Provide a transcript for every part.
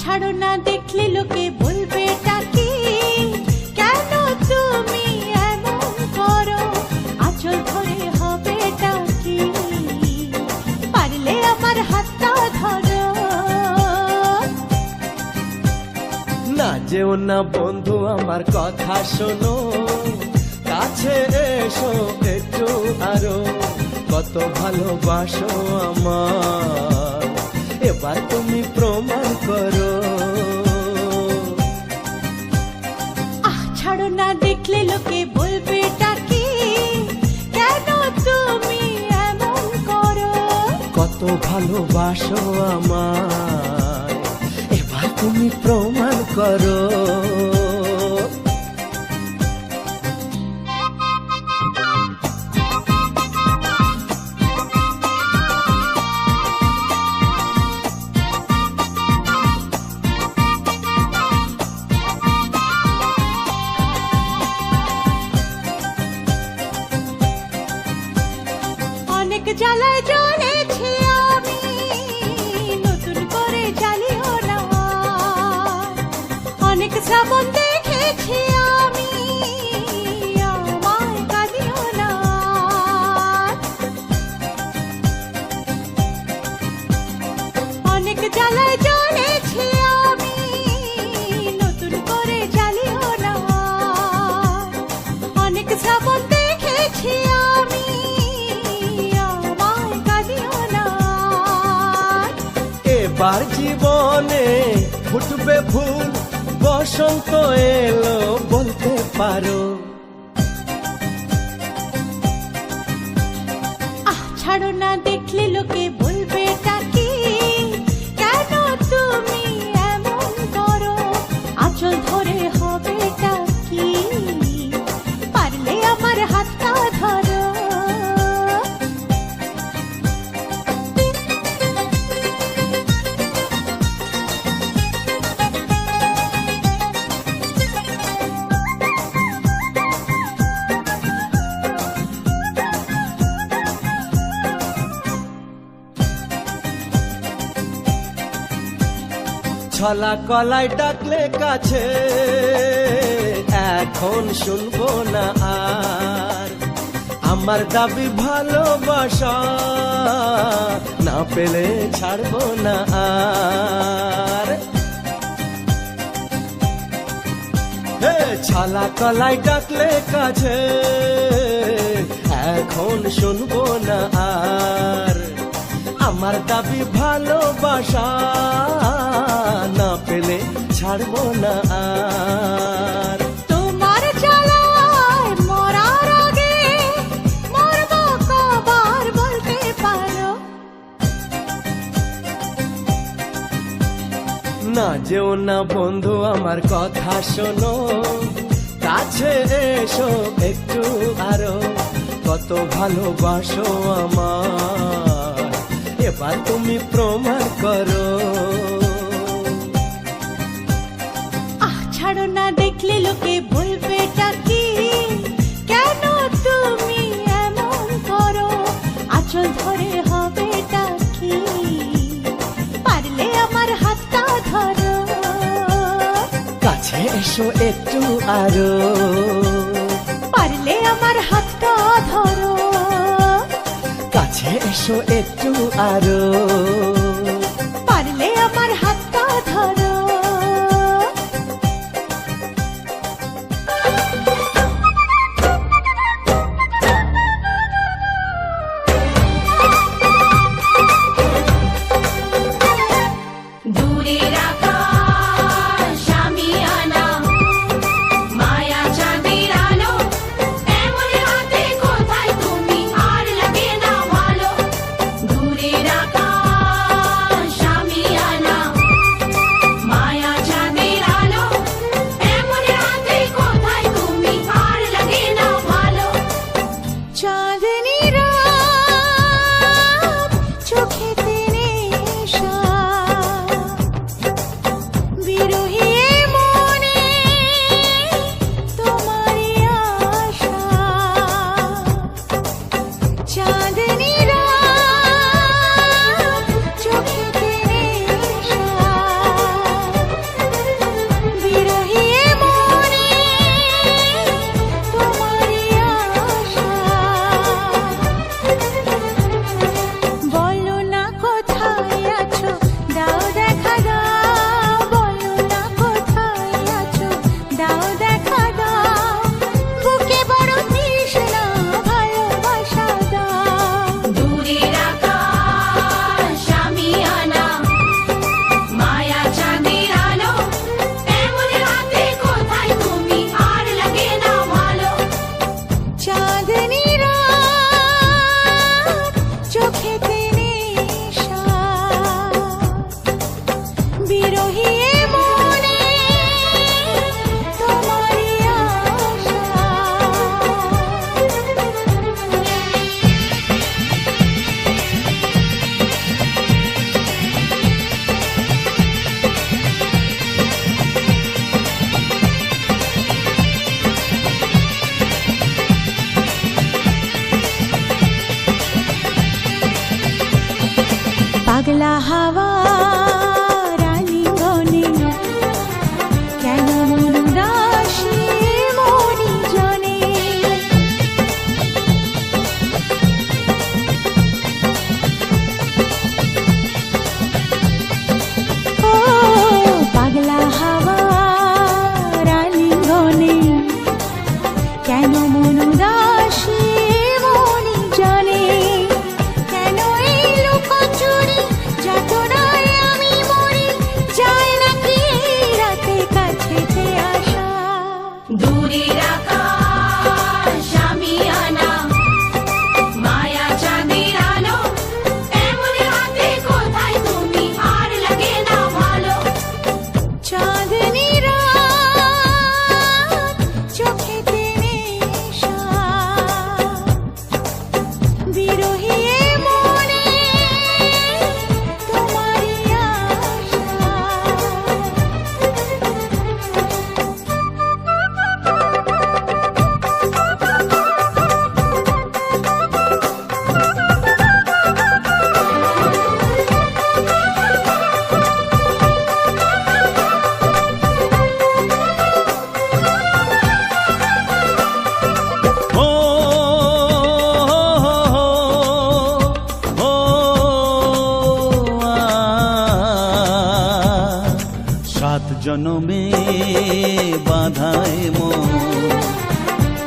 ছাড়ো না, দেখলে লোকে বলবে টাকি, কেন তুমি এমন করো, আঁচল ধরে হবে টাকি, পারলে আমার হাতটা ধরো। না যেও না বন্ধু, আমার কথা শোনো, কাছে এসো একটু আরো, কত ভালোবাসো আমার, এবার তুমি প্রমাণ করো। ছাড়ো না, দেখলে লোকে বলবে টাকি, কেন তুমি এমন করো, কত ভালোবাসো আমার, এবার তুমি প্রমাণ করো। অনেক জ্বালায় জ্বলেছি আমি, নতুন করে জ্বালিও না, অনেক শ্রাবণ দেখেছি আমি, আমায় কাঁদিও না। অনেক জ্বালায় জ্বলেছি আমি, নতুন করে জ্বালিও না, অনেক শ্রাবণ দেখেছি আমি, এবার জীবনে ফুটবে ফুল, বসন্ত এলো বলতে পারো। ছাড়ো না, দেখলে লোকে বলবে টাকি, কেন তুমি এমন করো, আঁচল ধরে হবে টাকি, পারলে আমার হাতটা ধরো। ছলা কলাই ডাকলে কাছে, এখন শুনবো না আর, আমার দাবি ভালোবাসা, না পেলে ছাড়বো না আর। ছলা কলাই ডাকলে কাছে, এখন শুনবো না আর, আমার দাবি ভালোবাসা, না পেলে ছাড়বো না আর। তোমার জ্বালায় মরার আগে মরবো কবার বলতে পারো। না যেও না বন্ধু, আমার কথা শোনো, কাছে এসো একটু আরো, কত ভালোবাসো আমার, এবার তুমি প্রমাণ করো। ছাড়ো না, দেখলে লোকে বলবে টাকি, কেন তুমি এমন করো, আঁচল ধরে হবে টাকি, পারলে আমার হাতটা ধরো। কাছে এসো একটু আরো, পারলে আমার হাতটা ধরো। কাছে এসো একটু আরো, পারলে আমার হাতটা ধরো। দূরের আকাশ আমি আনা, মায়া চাঁদের আলো, এমন রাতে কোথায় তুমি, আর লাগে না ভালো। দূরের আকাশ বিরহী এ মনে তোমারই আশা। পাগলা হাওয়া রানীগণে কেন মন উদাসী মনি জনে। ও পাগলা হাওয়া রানীগণে কেন মন উদাসী মনি জনে। কেন এই লুকোচুরি যাতনায় আমি মরি, যায় নাকি এই রাতে কাছেতে আসা। দূরের আকাশ আমি আনা মায়া চাঁদের আলো এমন হাতে কোথায় তুমি আর লাগে না ভালো। চাঁদনি রাত চোখেতে নেশা, বিরহী এ মনে তোমারই আশা। ও ও সাত জনমে বাধায় মন,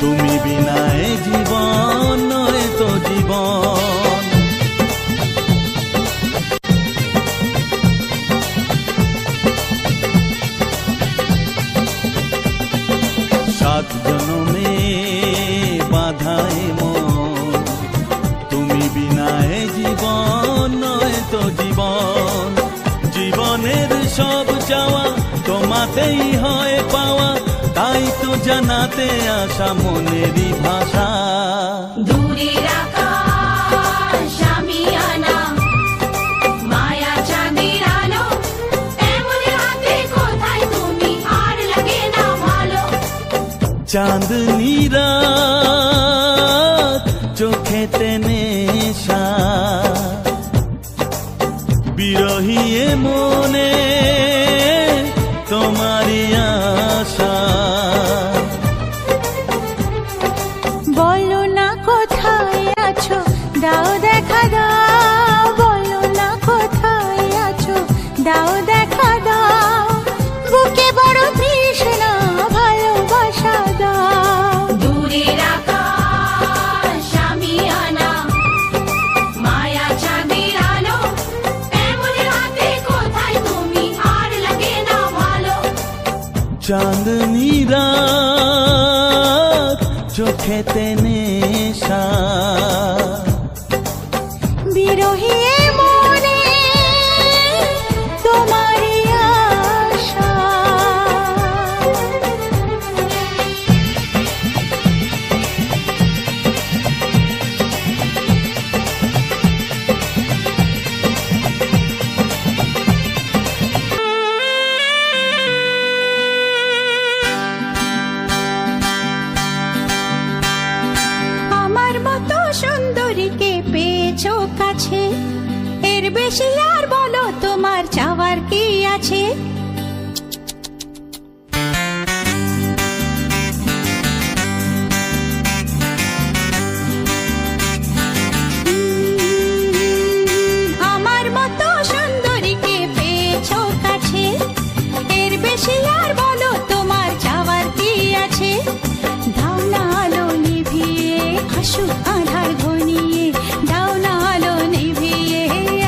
তুমি বিনায় জীবন নয় তো জীবন। সাত জনমে বাধায় মন, তুমি বিনায় জীবন নয় তো জীবন। জীবনের সব চাওয়া তোমাতেই হয় পাওয়া, তাই তো জানাতে আসা মনেরই ভাষা। দূরের আকাশ আমি আনা মায়া চাঁদের আলো এমন হাতে কোথায় তুমি আর লাগে না ভালো। চাঁদনি রাত চোখেতে নেশা, বিরহী এ মনে তোমারই আশা। বলো না কোথায় আছো, দাও দেখা দাও। বলো না কোথায় আছো, দাও দেখা দাও। বুকে বড় তৃষ্ণা, ভালোবাসা দাও। দূরের আকাশ আমি আনা মায়া চাঁদের আলো এমন হাতে কোথায় তুমি আর লাগে না ভালো। চাঁদনি রাত চোখেতে নেশা, বিরহী এ মনে তোমারই আশা। আমার মতো সুন্দরীকে পেয়েছো কাছে, এর বেশি আর বলো তোমার চাওয়ার কি আছে। আমার মতো সুন্দরীকে পেয়েছো কাছে, এর বেশি আর বলো তোমার চাওয়ার কি আছে। দাও না আলো নিভিয়ে আসুক আধার ঘনিয়ে, দাও না আলো নিভিয়ে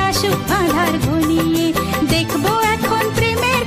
আসুক আধার ঘনিয়ে। দেখবো এখন প্রেমের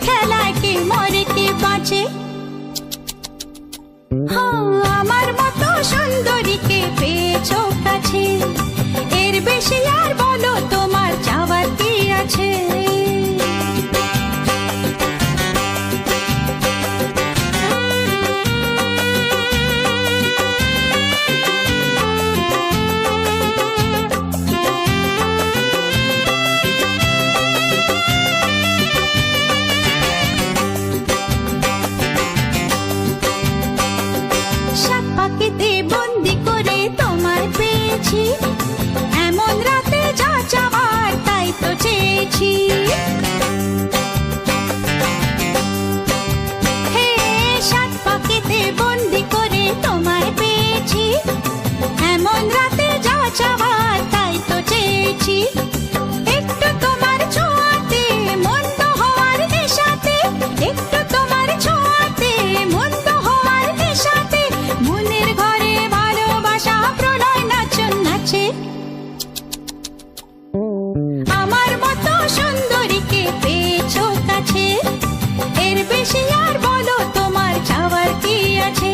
বেশি আর বলো তোমার চাওয়ার কি আছে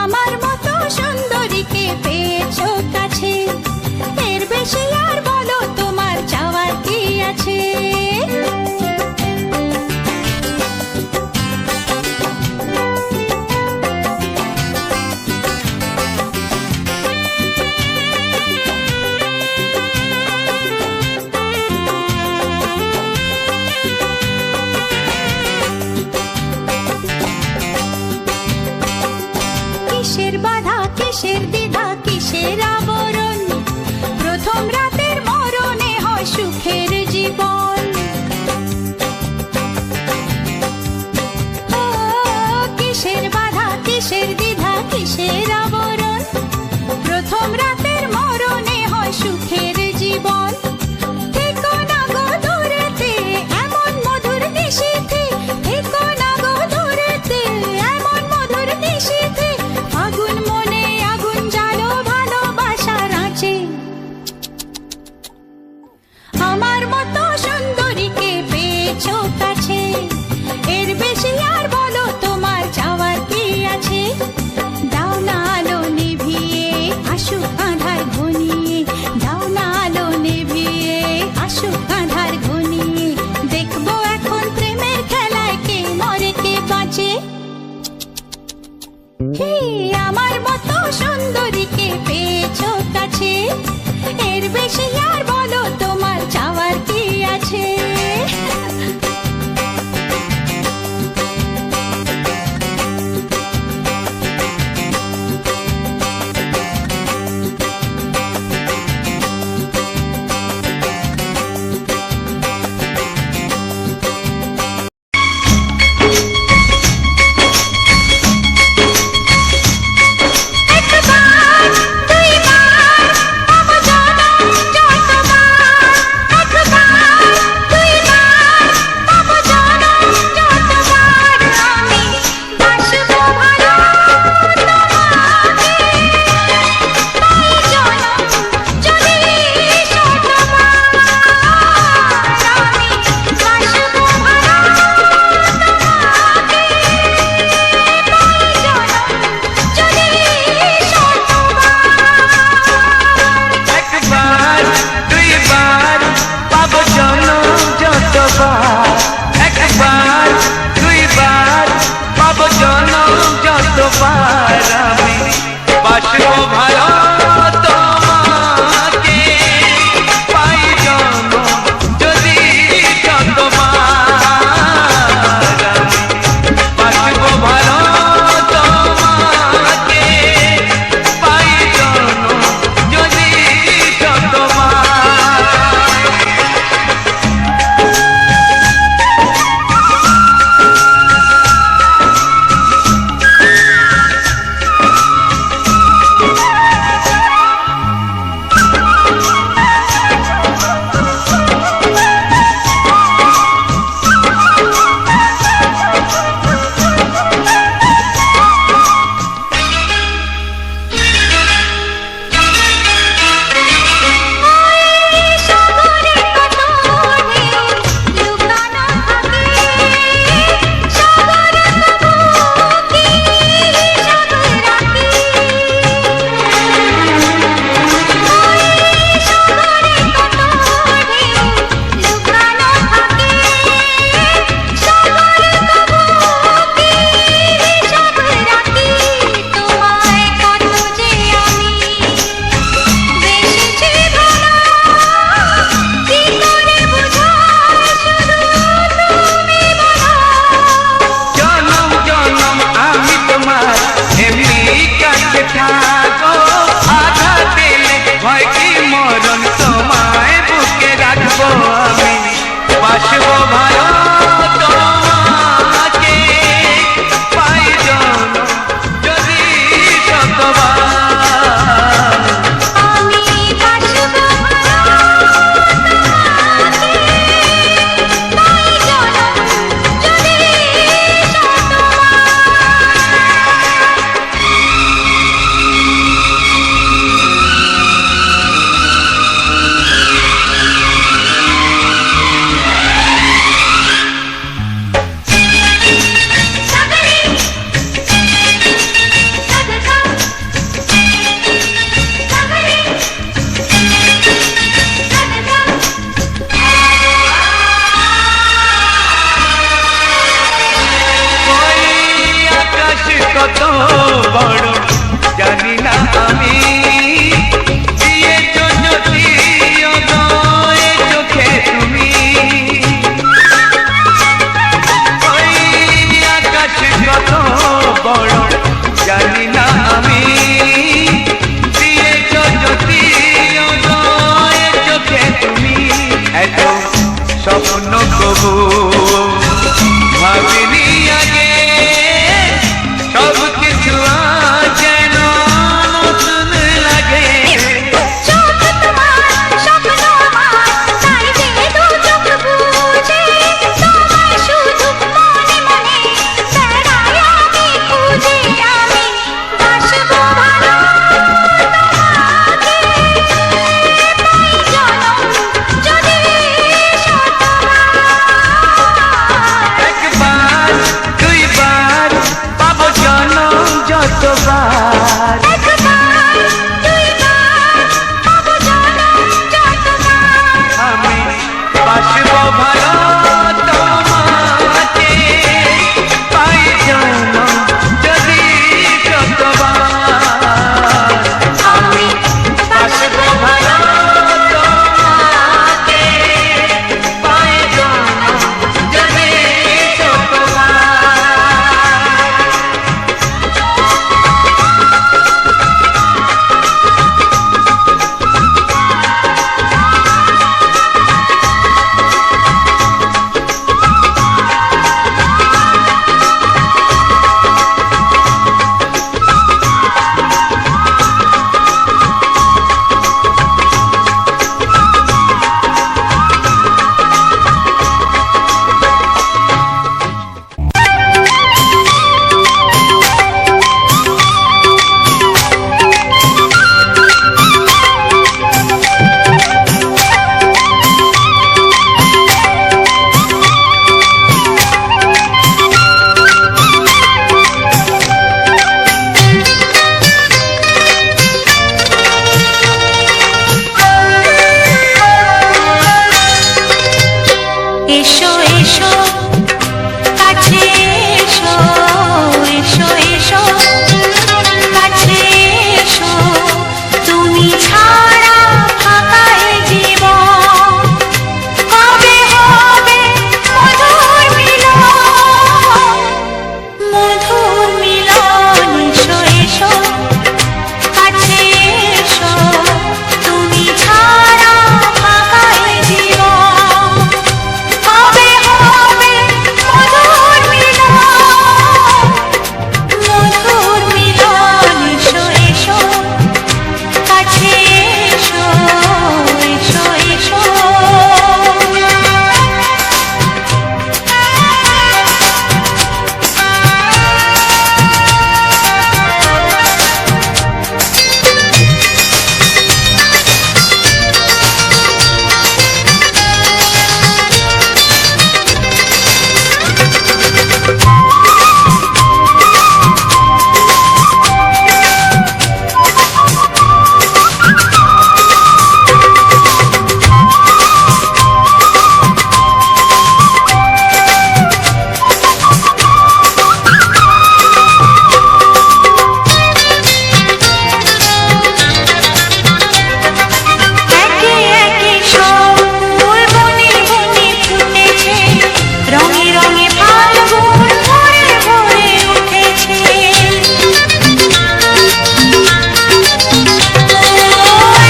আমার মতো সুন্দরীকে পেয়েছো কাছে এর বেশি আর বলো তোমার চাওয়ার কি আছে কিসের বাধা কিসের দ্বিধা কিসের আবরণ প্রথম রাতের মরণে হয় সুখের জীবন ও, কিসের বাধা কিসের দ্বিধা কিসের আবরণ প্রথম রাতের মরণে হয় সুখের জীবন থেকো না গো দূরেতে এমন মধুর নিশীথে থেকো না গো দূরেতে এমন মধুর নিশীথে আগুন মনে আগুন জ্বালো ভালোবাসার আঁচে আমার মতো সুন্দরীকে পেয়েছো কাছে এর বেশি আর বলো তোমার চাওয়ার কি আছে দাও না আলো নিভিয়ে আসুক আঁধার ঘনিয়ে দাও না আলো নিভিয়ে আসুক আঁধার ঘনিয়ে দেখবো এখন প্রেমের খেলায় কে মরে কে বাঁচে হে আমার মতো সুন্দরীকে পেয়েছো কাছে এর বেশি আর বলো তোমার চাওয়ার কি আছে একবার দুইবার তব জনম যতবার একবার দুইবার তব জনম যতবার আমি বাসবো ভালো তোমাকে তাই জনম যদি শতবার আমি বাসবো ভালো তোমাকে তাই জনম যদি একবার দুইবার পাব জনম যতবার একবার দুইবার পাব জনম যতবার আমি বাসবো ভালো তোমাকে পাই জনম যদি যতবার আমি বাসবো ভালো তোমাকে পাই জনম যদি যতবার কত বড় জানি না আমি দিয়েছো যদি অদয় চোখে তুমি ওই আকাশ কত বড় জানি না আমি দিয়েছো যদি অদয় চোখে তুমি এত স্বপ্ন কবু ভাবিনি আগে সব কিছু আজ যেন নতুন লাগে চোখ তোমার স্বপ্ন আমার তাই যে দু চোখ বুঝে তোমায় শুধু মনে মনে বেড়াই আমি খুঁজে আমি বাসবো ভালো তোমাকে পাই জনম যদি শতবার একবার দুইবার পাবো জনম যতবার একবার দুইবার পাবো জনম যতবার আমি বাসবো ভালো তোমাকে পাই জনম যদি যতবার আমি বাসবো ভালো তোমাকে পাই জনম যদি যতবার এসো এসো কাছে এসো এসো এসো কাছে এসো তুমি ছাড়া ফাঁকা এ জীবন কবে হবে মধুর মিলন মধুর মিলন এসো এসো কাছে এসো তুমি ছাড়া ফাঁকা এ জীবন কবে হবে মধুর মিলন মধুর মিলন এসো এসো কাছে এসো এসো এসো একে একে সব ফুল বনে বনে ফুটেছে রঙে রঙে ফাল্গুন ভরে ভরে উঠেছে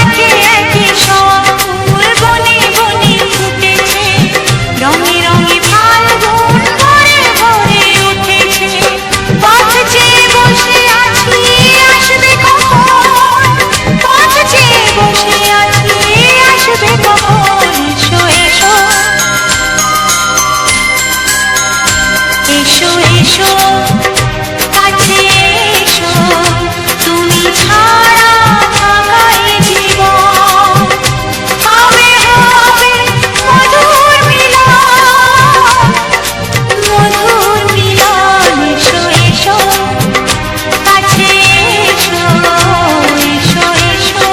একে একে সব ফুল বনে বনে ফুটেছে রঙে রঙে ফাল্গুন ভরে ভরে উঠেছে পথ চেয়ে বসে আছি আসবে কখন পথ চেয়ে বসে আছি আসবে কখন এসো এসো এসো এসো কাছে এসো তুমি ছাড়া ফাঁকা এ জীবন কবে হবে মধুর মিলন মধুর মিলন এসো এসো কাছে এসো এসো এসো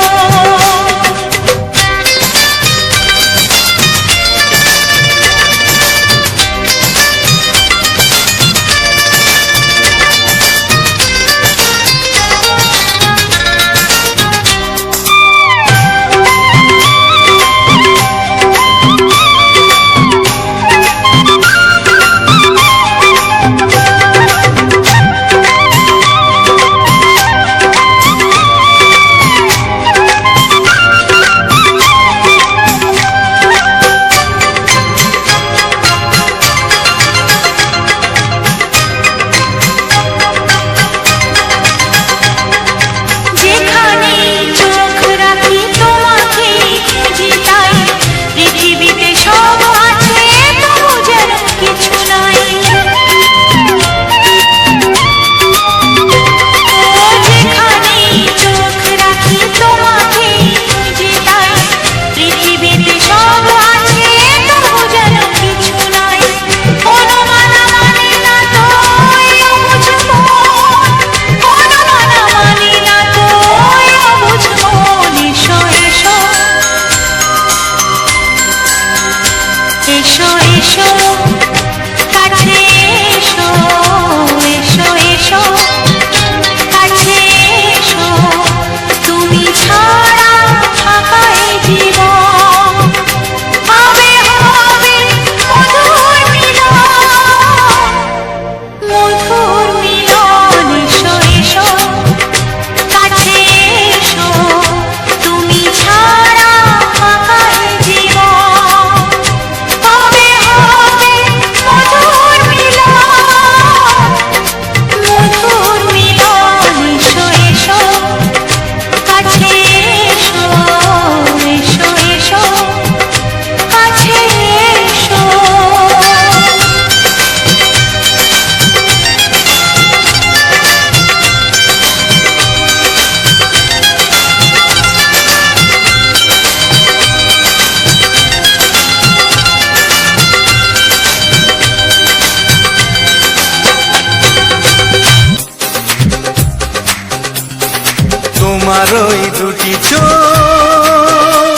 তোমার ওই দুটি চোখ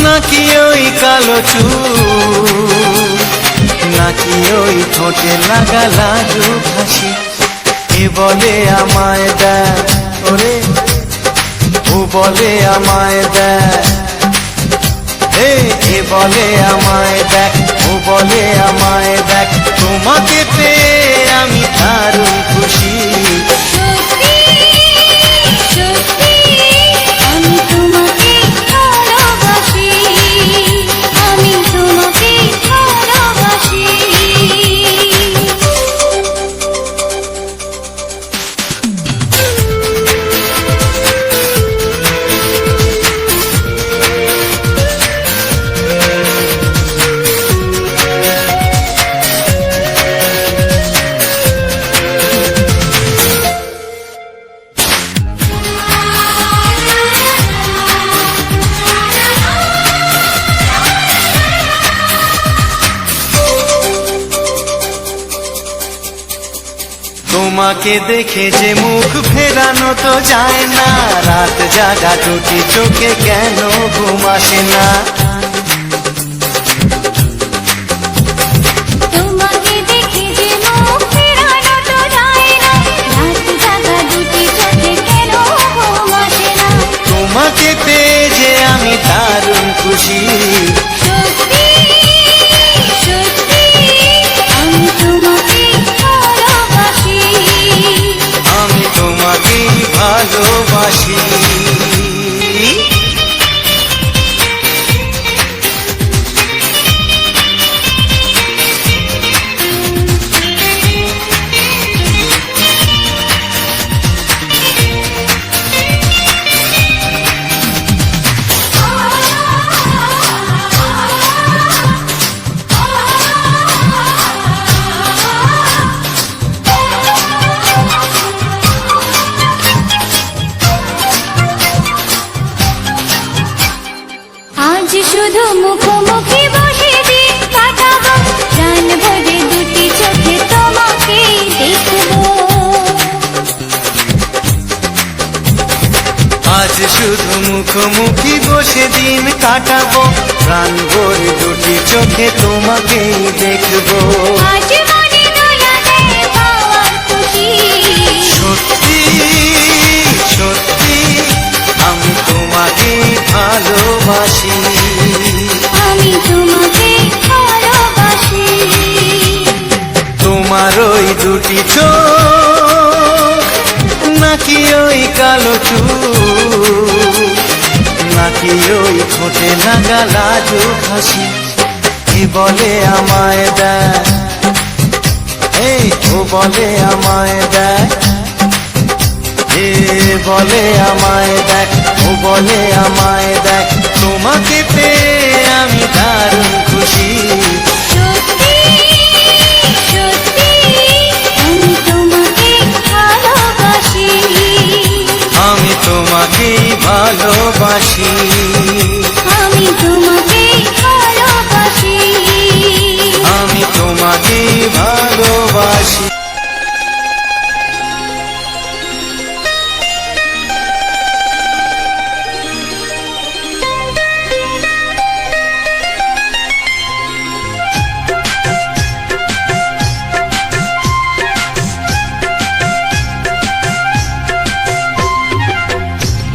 নাকি ওই কালো চুল নাকি ওই ঠোঁটে লাগা লাজুক হাসি এ বলে আমায় দেয় ওরে ও বলে আমায় দেয় এ বলে আমায় দেখ ও বলে আমায় দেখ তোমাকে পেয়ে আমি দারুণ খুশি সত্যি সত্যি আমি তোমাকে ভালোবাসি আমি তোমাকে ভালোবাসি তোমাকে দেখে যে মুখ ফেরানো তো যায় না রাত জাগা দুটি চোখে কেন ঘুম আসে না তোমাকে দেখে যে মুখ ফেরানো তো যায় না রাত জাগা দুটি চোখে কেন ঘুম আসে না তোমাকে পেয়ে যে আমি দারুণ খুশি সত্যি সত্যি আমি তোমাকে ভালোবাসি আমি তোমাকেই ভালোবাসি আজ শুধু মুখোমুখি বসে দিন কাটাবো প্রাণ ভরে দুটি চোখে তোমাকে দেখবো আজ শুধু মুখোমুখি বসে দিন কাটাবো প্রাণ ভরে দুটি চোখে তোমাকেই দেখবো আজ মনে দোলা দেয় পাওয়ার খুশি সত্যি সত্যি আমি তোমাকেই ভালোবাসি আমি তোমাকে ভালোবাসি তোমার ওই দুটি চোখ নাকি ওই কালো চুল নাকি ওই ঠোঁটে লাগা লাজুক হাসি এ বলে আমায় দেয় ও বলে আমায় দেয় এ বলে আমায় দেখ ও বলে আমায় দেখ তোমাকে পেয়ে আমি দারুণ খুশি সত্যি সত্যি আমি তোমাকে ভালোবাসি আমি তোমাকেই ভালোবাসি আমি তোমাকে ভালোবাসি আমি তোমাকেই ভালোবাসি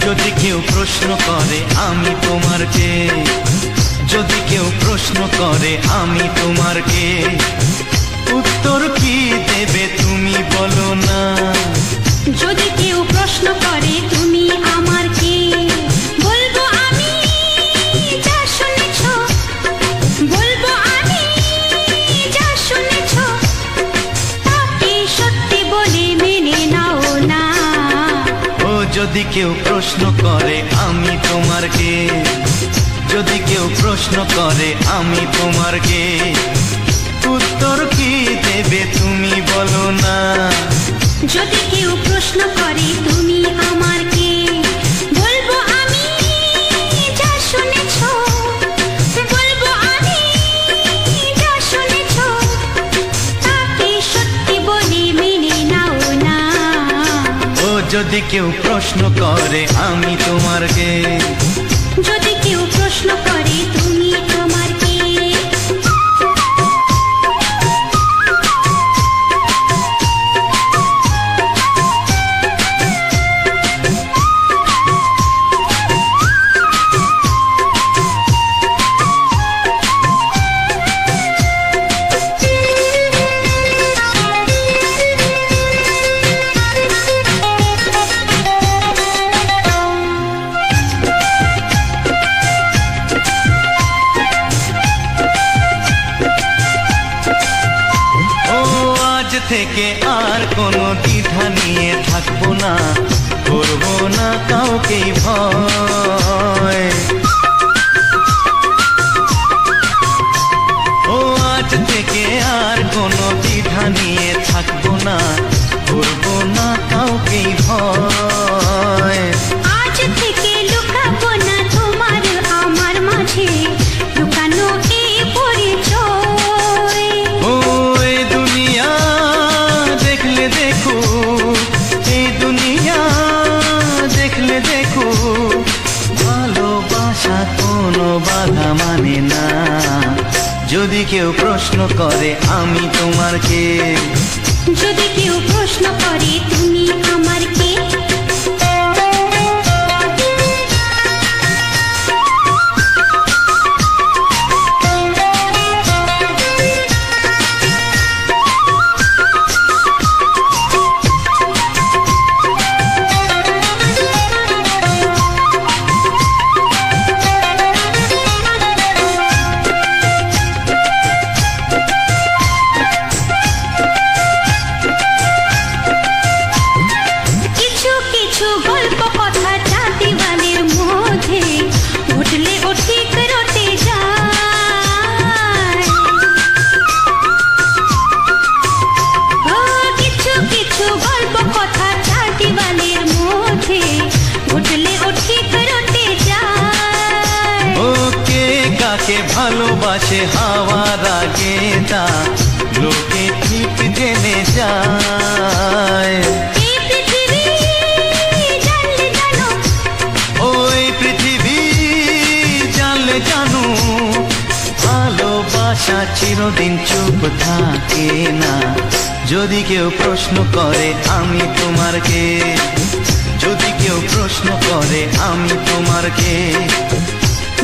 যদি কেউ প্রশ্ন করে আমি তোমার কে যদি কেউ প্রশ্ন করে আমি তোমার কে উত্তর কি দেবে তুমি বলো না যদি কেউ প্রশ্ন করে তুমি আমার কে বলবো আমি যা শুনেছ বলবো আমি যা শুনেছ তাকে সত্যি বলে মেনে নাও না ও যদি কেউ প্রশ্ন করে আমি তোমার কে যদি কেউ প্রশ্ন করে আমি তোমার কে উত্তর কি দেবে তুমি বলো না যদি কেউ প্রশ্ন করে তুমি আমার কে বলবো আমি যা শুনেছ বলবো আমি যা শুনেছ তাকে সত্যি বলে মেনে নাও না যদি কেউ প্রশ্ন করে আমি তোমার কে, যদি কেউ প্রশ্ন করে তুমি আমার কে। ও আজ থেকে আর কোনো দ্বিধা নিয়ে থাকবো না, করবো না কাউকেই ভয়। ও আজ থেকে আর কোনো দ্বিধা নিয়ে থাকবো না, করবো না কাউকেই ভয়। আজ থেকে লুকাবো না তোমার আমার মাঝে লুকানো এই পরিচয়। ও এই দুনিয়া দেখলে দেখো, এই দুনিয়া দেখলে দেখো, ভালোবাসা কোনো বাধা মানে না। যদি কেউ প্রশ্ন করে আমি তোমার কে, যদি কেউ প্রশ্ন করে তুমি আমার কে। কিছু কিছু গল্প কথা চাঁদিওয়ালের মধ্যে উঠলে ও ঠিক রটে যায়। ও কিছু কিছু গল্প কথা চাঁদিওয়ালের মধ্যে উঠলে ও ঠিক রটে যায়। ও কে কাকে ভালোবাসে হাওয়ার আগে তা লোকে ঠিক জেনে যায়। এই পৃথিবী জানলে জানো, ওই পৃথিবী জানলে জানো, ভালোবাসা চিরদিন চুপ থাকে না। যদি কেউ প্রশ্ন করে আমি তোমার কে, যদি কেউ প্রশ্ন করে আমি তোমার কে,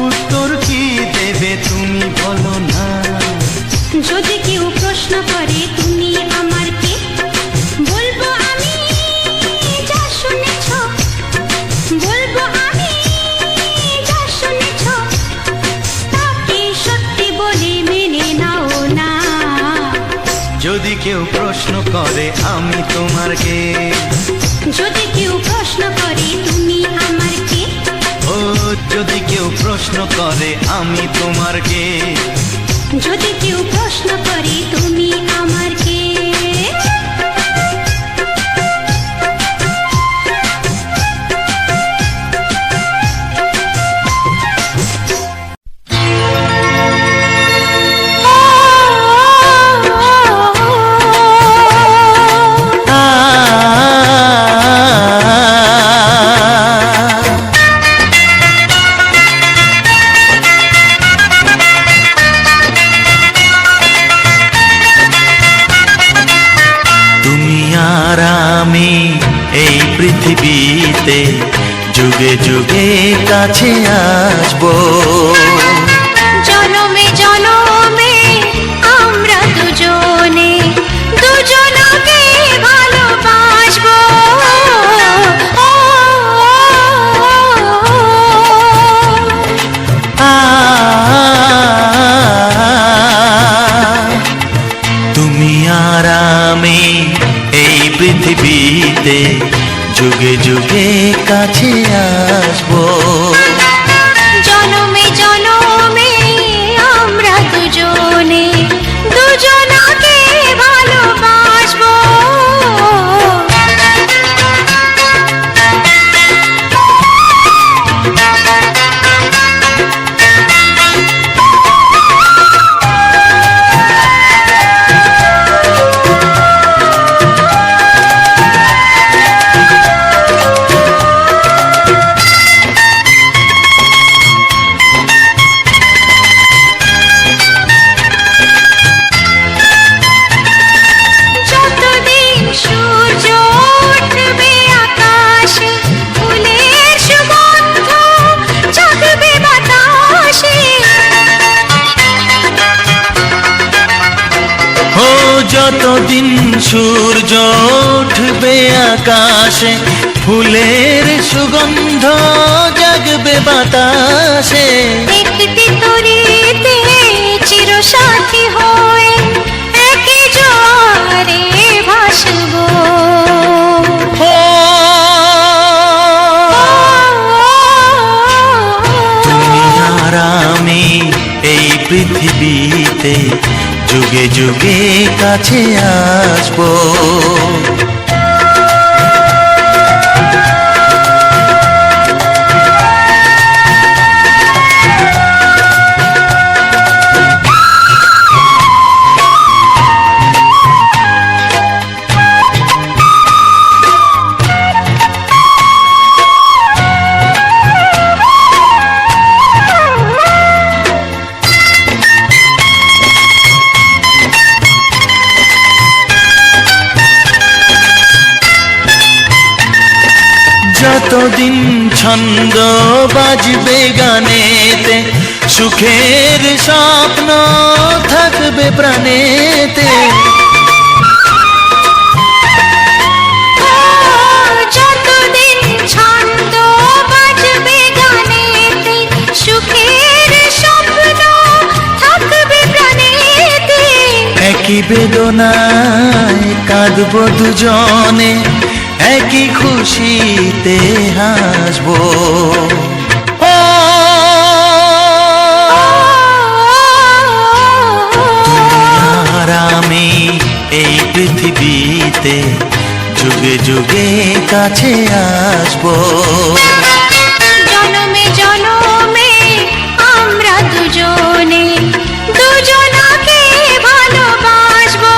উত্তর কি দেবে তুমি বলো না। যদি কেউ প্রশ্ন করে তুমি আমার কে, বলবো আমি যা শুনেছ, বলবো আমি যা শুনেছ, তাকে সত্যি বলে মেনে নাও না। যদি কেউ প্রশ্ন করে আমি তোমার কে, যদি কেউ প্রশ্ন করে তুমি আমার কে, ও যদি কেউ প্রশ্ন করে আমি তোমার কে, যদি কেউ প্রশ্ন করে তুমি আমার কে। এই পৃথিবীতে যুগে যুগে কাছে আসবো। জনমে জনমে আমরা দুজনে দুজনকে ভালোবাসবো। তুমি আর আমি এই পৃথিবীতে যুগে যুগে কাছে আসবো। জনমে জনমে আমরা দুজনে দুজনকে ভালোবাসবো। যতদিন সূর্য উঠবে আকাশে, ফুলের সুগন্ধ জাগবে বাতাসে। একটি তরিতে চিরসাথী হয়ে একই জোয়ারে ভাসবো। তুমি আর আমি এই পৃথিবীতে যুগে যুগে কাছে আসবো। যতদিন ছন্দ বাজবে গানেতে, সুখের স্বপ্ন থাকবে প্রাণেতে। যতদিন ছন্দ বাজবে গানেতে, সুখের স্বপ্ন থাকবে প্রাণেতে। একই বেদনায় কাঁদবো দুজনে, একই খুশিতে হাসবো। তুমি আর আমি এই পৃথিবীতে যুগে যুগে কাছে আসবো। জনমে জনমে আমরা দুজনে দুজনাকে ভালোবাসবো।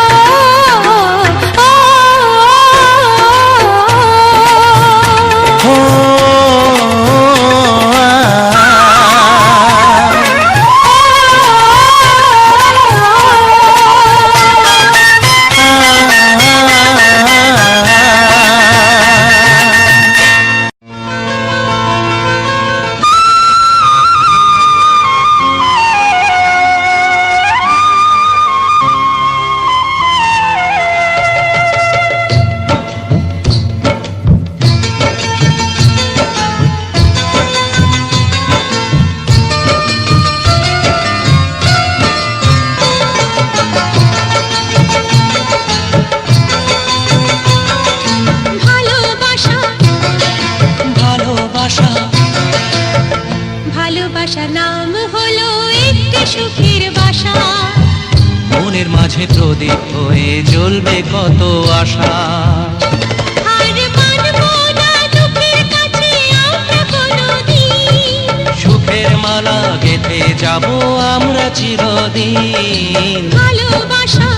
ভালোবাসার নাম হলো একটি সুখের বাসা। মনের মাঝে প্রদীপ হয়ে জ্বলবে কত আশা। আর মানবো না দুঃখের কাছে আমরা কোনোদিন। সুখের মালা গেঁথে যাব আমরা চিরদিন। ভালোবাসা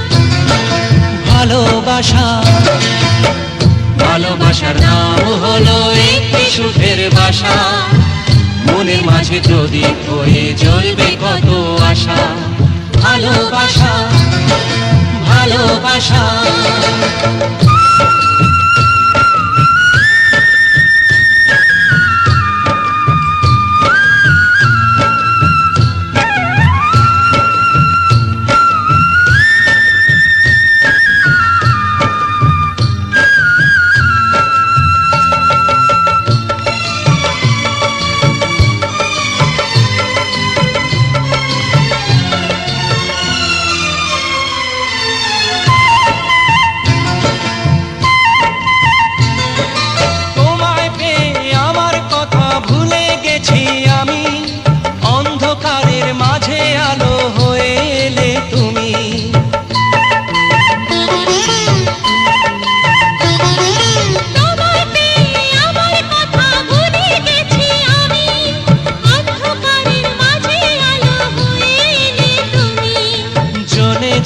ভালোবাসা ভালোবাসার নাম হলো একটি সুখের বাসা। মনের মাঝে প্রদীপ হয়ে জ্বলবে কত আশা। ভালোবাসা ভালোবাসা।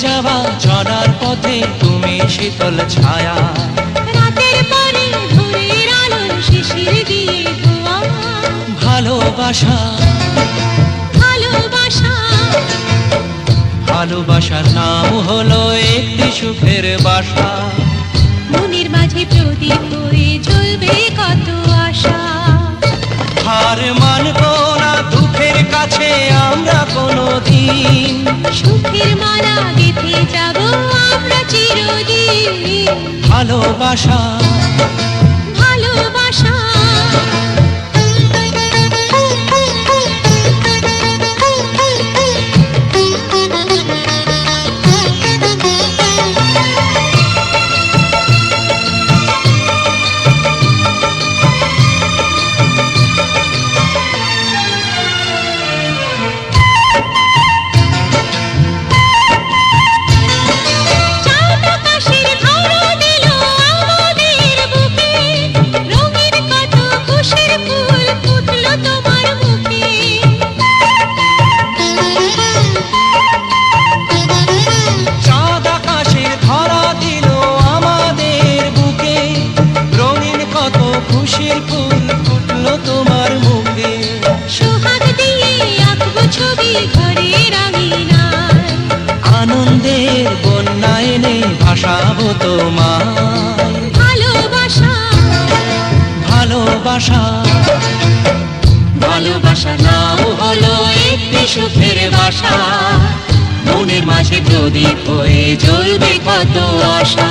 যাওয়া চলার পথে তুমি শীতল ছায়া। রাতের পরে ভোরের আলোর শিশির দিয়ে ধোয়া। ভালোবাসা ভালোবাসা ভালোবাসার নাম হলো একটি সুখের বাসা। মনের মাঝে প্রদীপ হয়ে জ্বলবে কত আশা। হার মানবো না দুঃখের কাছে আমরা কোনোদিন সুখের মালা গেঁথে যাব আমরা চিরদিন। ভালোবাসা ভালোবাসা চাঁদ আকাশের ধরা দিল আমাদের বুকে, রঙিন কত খুশির ফুল ফুটলো তোমার মুখে। চাঁদ আকাশের ধরা দিল আমাদের বুকে, রঙিন কত খুশির ফুল ফুটলো তোমার মুখে। সোহাগ দিয়ে আঁকবো ছবি ঘরের আঙিনায়, আনন্দের বন্যা এনে ভাসাবো তোমায়। ভালোবাসা ভালোবাসা ভালোবাসা নাও হলো একটি সুখের বাসা, মনের মাঝে প্রদীপ হয়ে জ্বলবে কত আশা।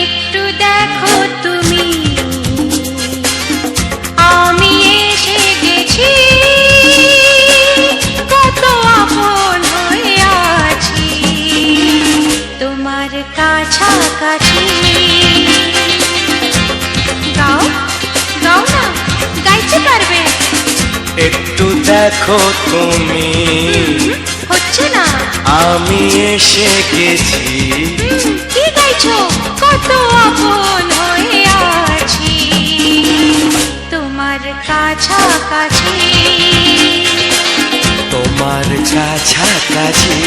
একটু দেখো তুমি, আমি এসে গেছি, কত আপন হয়ে আছি তোমার কাছাকাছি। গাও গাও না, গাইতে পারবে? একটু দেখো তুমি, হচ্ছে না। আমি এসে গেছি, কি গাইছো? কত আপন হয়ে আছি তোমার কাছাকাছি। তোমার কাছাকাছি।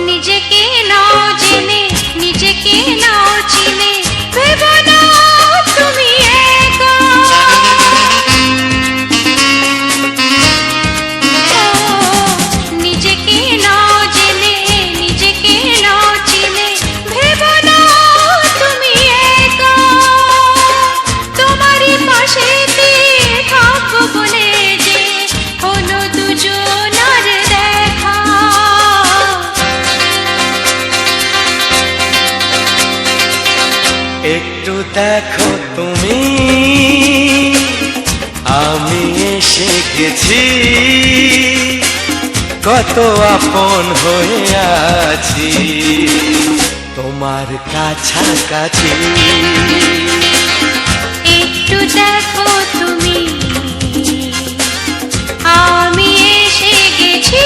নিজেকে নাও জেনে, নিজেকে নাও চিনে, ভেবো না তুমি একা। ও, নিজেকে নাও জেনে, নিজেকে নাও চিনে, ভেবো না তুমি একা। তোমারই পাশেতে থাকবো বলে যে হলো দুজনার দেখা। একটু দেখো তুমি, আমি এসে গেছি, কত আপন হয়ে আছি তোমার কাছাকাছি। একটু দেখো তুমি, আমি এসে গেছি,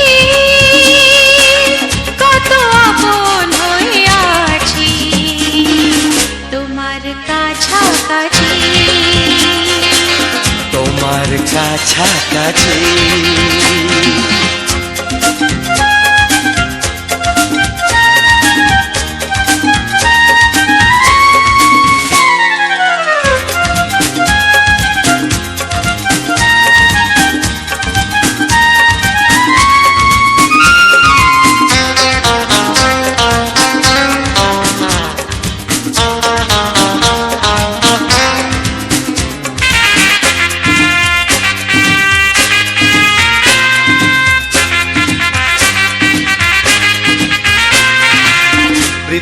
কত আপন হয়ে আছি তোমার কাছাকাছি। তোমার কাছাকাছি।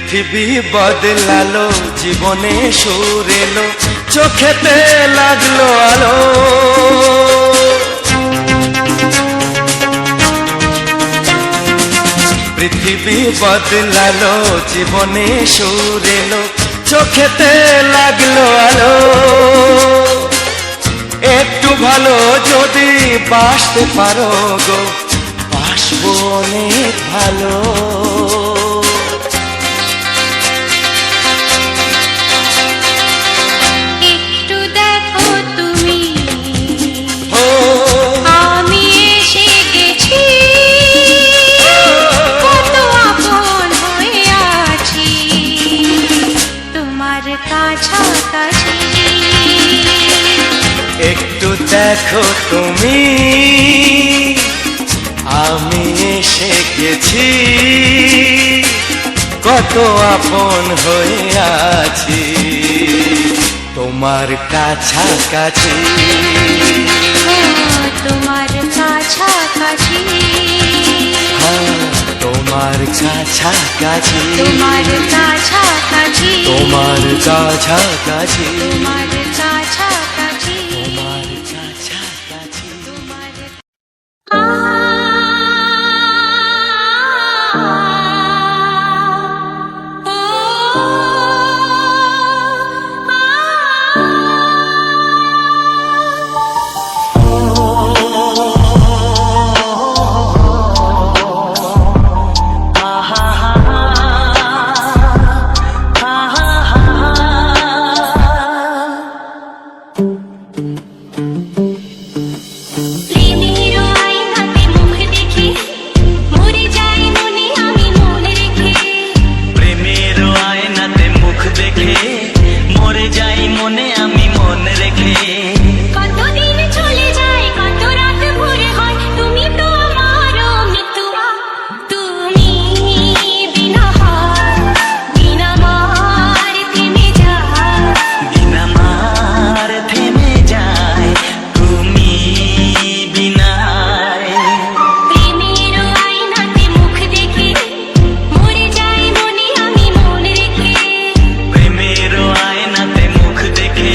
পৃথিবী বদলালো, জীবনে সুর এলো, চোখেতে লাগলো আলো। পৃথিবী বদলালো, জীবনে সুর এলো, চোখেতে লাগলো আলো। একটু ভালো যদি বাসতে পারো গো, বাসবো অনেক ভালো। একটু দেখো তুমি, ও আমি এসে গেছি, কত আপন হয়ে আছি তোমার কাছাকাছি। একটু দেখো তুমি, আমি এসে গেছি, কত আপন হয়ে আছি তোমার কাছাকাছি। তোমার কাছাকাছি, হ্যাঁ, তোমার কাছাকাছি, তোমার কাছাকাছি, তোমার কাছাকাছি, তোমার কাছাকাছি, তোমার কাছাকাছি। তোমার প্রেমের আয়নাতে মুখ দেখে মরে যাই মনে আমি মন রেখে। প্রেমের আয়নাতে মুখ দেখে মরে যাই মনে আমি মন রেখে। কতদিন চলে যায়, কত রাত ভোর হয়, তুমি তো আমার মৃত্যু। তুমি বিনা হার, বিনা মার থেমে যায়, দিন আমার থেমে যায়, তুমি বিনায়। প্রেমের আয়নাতে মুখ দেখে মরে যাই মনে আমি মন রেখে। প্রেমের আয়নাতে মুখ দেখে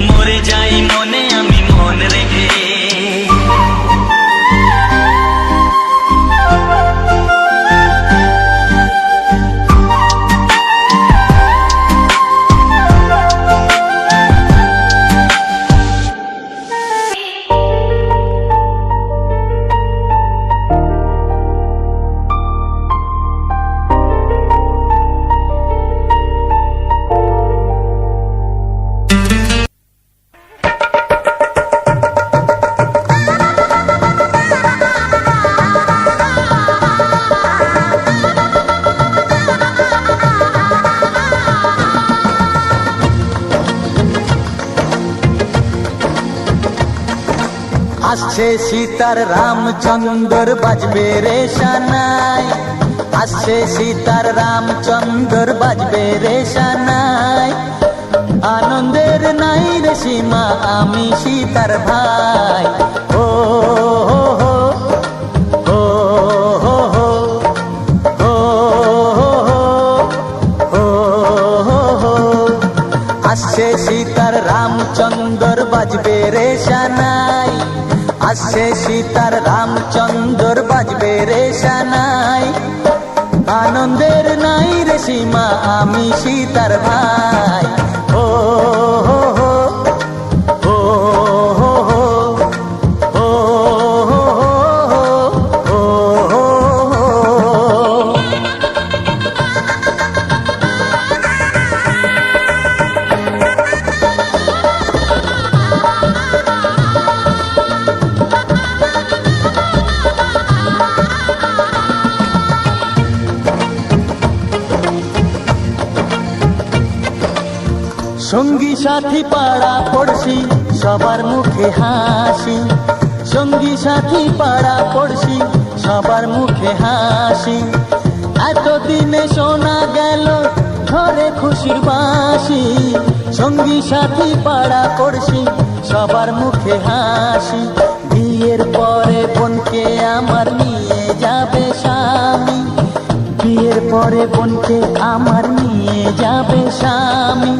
মরে যাই মনে আমি মন রেখে। আসছে সীতার রামচন্দ্র বাজবে রে সানাই, আসছে সীতার রামচন্দ্র বাজবে রে সানাই। আনন্দের নাই রে সীমা, আমি সীতার ভাই। ও হো হো, ও হো হো, ও হো হো, ও হো হো। আসছে সীতার রামচন্দ্র বাজবে রে সানাই, আসছে সীতার রামচন্দ্র বাজবে রে সানাই। আনন্দের নাই রে সীমা, আমি সীতার ভাই। ও হো হো, ও হো হো, ও হো হো, ও হো হো। সঙ্গী সাথী পাড়া পড়শি সবার মুখে হাসি, সঙ্গী সাথী পাড়া পড়শি সবার মুখে হাসি। এতদিনে শোনা গেল ঘরে খুশির বাঁশি, সঙ্গী সাথী পাড়া পড়শি সবার মুখে হাসি। বিয়ের পরে বোনকে আমার নিয়ে যাবে স্বামী, বিয়ের পরে বোনকে আমার নিয়ে যাবে স্বামী,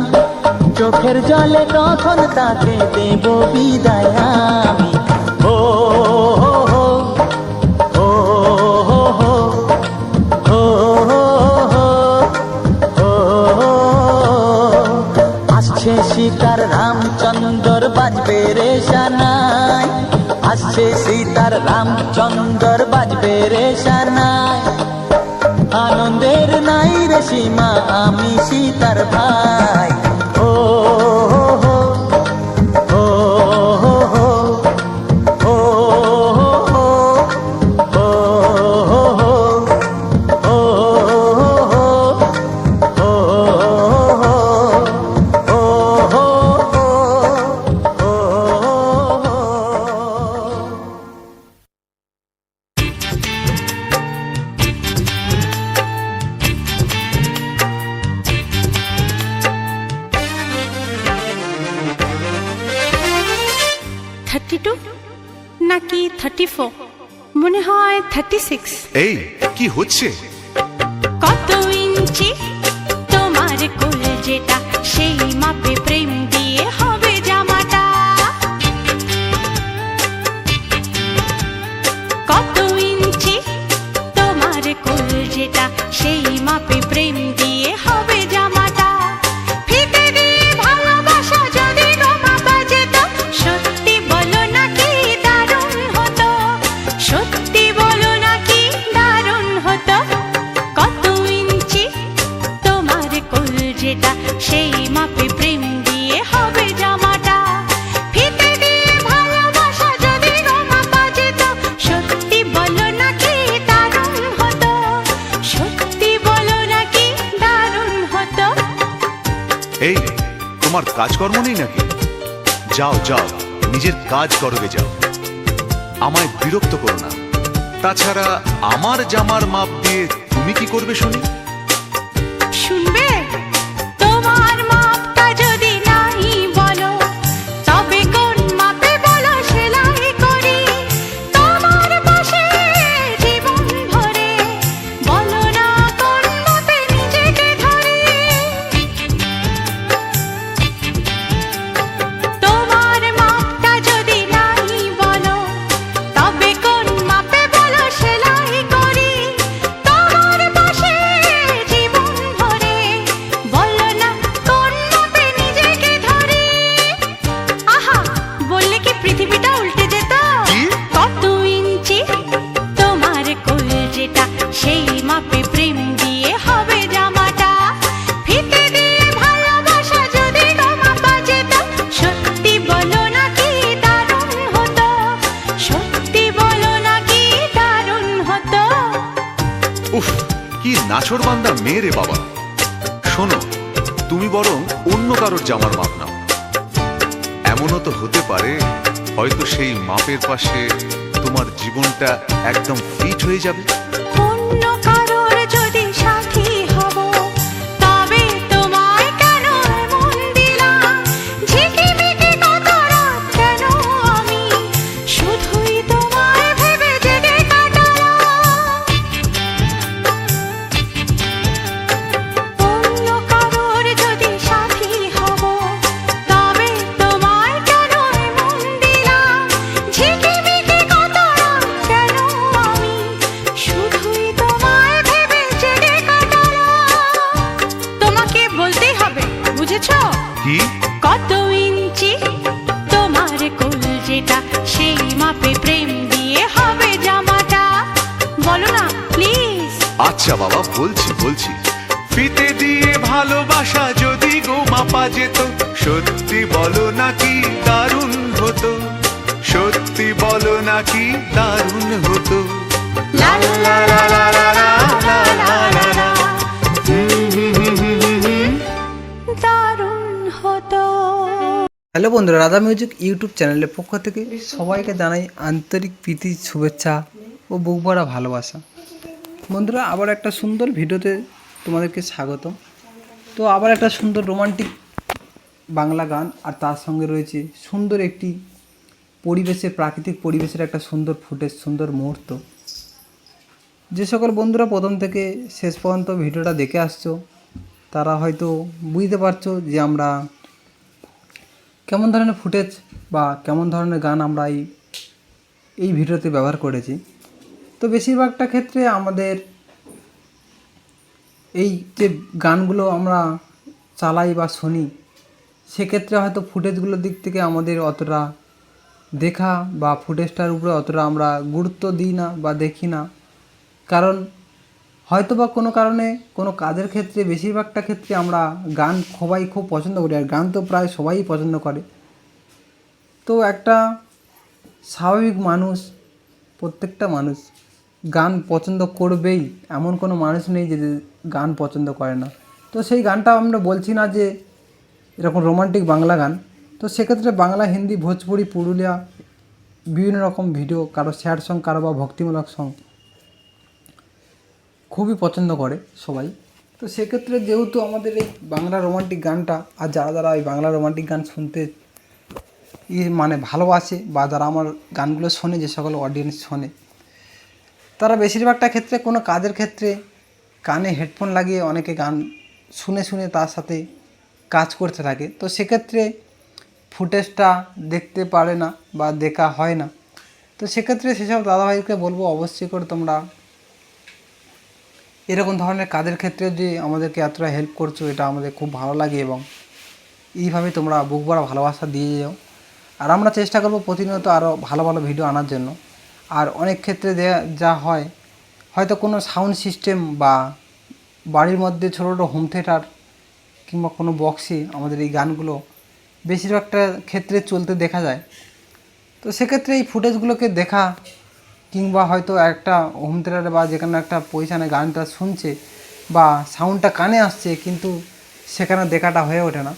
চোখের জলে তখন তাকে দেব বিদায় আমি। ও হো হো, ও হো হো, ও হো হো, ও হো। আসছে সীতার রামচন্দ্র বাজবে রে সানাই, আসছে সীতার রামচন্দ্র বাজবে রে সানাই। আনন্দের নাই রে সীমা আমি সীতার ভাই। ও হো হো, ও হো হো, ও হো হো, ও হো হো, ও হো হো, ও হো হো, ও হো হো। নাকি 34, মনে হয় 36। এই কি হচ্ছে? কত ইঞ্চি তোমার কোল যেটা, সেই মাপে প্রেম দিয়ে হবে জামাটা। কত ইঞ্চি তোমার কোল যেটা, সেই মাপে প্রেম দিয়ে হবে জামাটা। ফিতে দিয়ে ভালোবাসা যদি গোমাপা যেত, সত্যি বলো নাকি দারুণ হতো, সত্যি বলো নাকি দারুণ হতো। কত ইঞ্চি তোমার কোল যেটা, সেই মাপে প্রেম দিয়ে হবে জামাটা। ফিতে দিয়ে ভালোবাসা যদি গোমাপা যেত, সত্যি বলো নাকি দারুণ হতো, সত্যি বলো নাকি দারুণ হতো। এই তোমার কাজকর্ম নেই নাকি? যাও যাও, নিজের কাজ করবে যাও, আমায় বিরক্ত করো না। তাছাড়া আমার জামার মাপ দিয়ে তুমি কি করবে শুনি? শুনবে? তোমার মাপটা যদি নাই বলো, তবে কোন মাপে বলো সেলাই করি তোমার পাশে জীবন ভরে। বলো না কোন মাপে নিজেকে ধরি। তোমার মাপটা যদি নাই বলো, তবে কোন মাপে বলো সেলাই করি তোমার পাশে জীবন ভরে। বলো না কোন মাপে নিজেকে ধরি। আহা, বললে কি পৃথিবীটা উল্টে যেত? কি? কত ইঞ্চি তোমার কোল যেটা, সেই মাপে প্রেম দিয়ে হবে জামাটা। ফিতে দিয়ে ভালোবাসা যদি গোমাপা যেত, সত্যি বলো নাকি দারুণ হতো, সত্যি বলো নাকি দারুণ হতো। উফ, কি নাছোড়বান্দা মেয়ে রে বাবা। শোনো, তুমি বরং অন্য কারোর জামার মাপ নাও। এমনও তো হতে পারে হয়তো সেই মাপের পাশে তোমার জীবনটা একদম ফিট হয়ে যাবে। অন্য কারোর যদি সাথী হব, তবে তোমায় কেন মন দিলাম? ঝিকিমিকি কত রাত কেন আমি শুধুই তোমায় ভেবে জেগে কাটালাম। অন্য কারোর যদি সাথী হব, তবে তোমায় কেন মন দিলাম? ঝিকিমিকি কত রাত কেন আমি শুধুই তোমায় ভেবে জেগে কাটালাম। তোমাকে বলতেই হবে, বুঝেছো? কি? কত ইঞ্চি তোমার কোল যেটা, সেই মাপে প্রেম দিয়ে হবে জামাটা। বলো না প্লিজ। আচ্ছা বাবা, বলছি বলছি। ফিতে দিয়ে ভালোবাসা যদি গো মাপা যেত, সত্যি বলো নাকি দারুণ হতো, সত্যি বলো নাকি দারুণ হতো। লা লা লা লা লা লা লা লা লা লা। দারুণ হতো। হ্যালো বন্ধুরা, রাধা মিউজিক ইউটিউব চ্যানেলের পক্ষ থেকে সবাইকে জানাই আন্তরিক প্রীতি, শুভেচ্ছা ও বুক ভরা ভালোবাসা। বন্ধুরা, আবার একটা সুন্দর ভিডিওতে তোমাদেরকে স্বাগত। তো আবার একটা সুন্দর রোমান্টিক বাংলা গান, আর তার সঙ্গে রয়েছে সুন্দর একটি পরিবেশের, প্রাকৃতিক পরিবেশের একটা সুন্দর ফুটেজ, সুন্দর মুহূর্ত। যে সকল বন্ধুরা প্রথম থেকে শেষ পর্যন্ত ভিডিওটা দেখে আসছো তারা হয়তো বুঝতে পারছো যে আমরা কেমন ধরনের ফুটেজ বা কেমন ধরনের গান আমরা এই ভিডিওতে ব্যবহার করেছি। তো বেশিরভাগটা ক্ষেত্রে আমাদের এই যে গানগুলো আমরা চালাই বা শুনি সেক্ষেত্রে হয়তো ফুটেজগুলোর দিক থেকে আমাদের অতটা দেখা বা ফুটেজটার উপরে অতটা আমরা গুরুত্ব দিই না বা দেখি না, কারণ হয়তো বা কোনো কারণে কোনো কাজের ক্ষেত্রে বেশিরভাগটা ক্ষেত্রে আমরা গান সবাই খুব পছন্দ করি, আর গান তো প্রায় সবাই পছন্দ করে। তো একটা স্বাভাবিক মানুষ, প্রত্যেকটা মানুষ গান পছন্দ করবেই, এমন কোনো মানুষ নেই যে গান পছন্দ করে না। তো সেই গানটা আমরা বলছি না যে এরকম রোমান্টিক বাংলা গান, তো সেক্ষেত্রে বাংলা, হিন্দি, ভোজপুরি, পুরুলিয়া বিভিন্ন রকম ভিডিও, কারো স্যাড সং, কারো বা ভক্তিমূলক সং খুবই পছন্দ করে সবাই। তো সেক্ষেত্রে যেহেতু আমাদের এই বাংলা রোমান্টিক গানটা, আর যারা যারা এই বাংলা রোমান্টিক গান শুনতে মানে ভালোবাসে বা যারা আমার গানগুলো শোনে, যে সকল অডিয়েন্স শোনে, তারা বেশিরভাগটা ক্ষেত্রে কোনো কাজের ক্ষেত্রে কানে হেডফোন লাগিয়ে অনেকে গান শুনে শুনে তার সাথে কাজ করতে থাকে। তো সেক্ষেত্রে ফুটেজটা দেখতে পারে না বা দেখা হয় না। তো সেক্ষেত্রে সেসব দাদাভাইকে বলবো অবশ্যই করে তোমরা এরকম ধরনের কাজের ক্ষেত্রে যে আমাদেরকে এতটা হেল্প করছো, এটা আমাদের খুব ভালো লাগে এবং এইভাবে তোমরা বুক ভরা ভালোবাসা দিয়ে যাও। আর আমরা চেষ্টা করব প্রতিনিয়ত আরও ভালো ভালো ভিডিও আনার জন্য। আর অনেক ক্ষেত্রে যা হয়, হয়তো কোনো সাউন্ড সিস্টেম বা বাড়ির মধ্যে ছোটো ছোটো হোম থিয়েটার কিংবা কোনো বক্সে আমাদের এই গানগুলো বেশিরভাগটা ক্ষেত্রে চলতে দেখা যায়। তো সেক্ষেত্রে এই ফুটেজগুলোকে দেখা কিংবা হয়তো একটা হোম থিয়েটারে বা যেখানে একটা পজিশানে গানটা শুনছে বা সাউন্ডটা কানে আসছে, কিন্তু সেখানে দেখাটা হয়ে ওঠে না।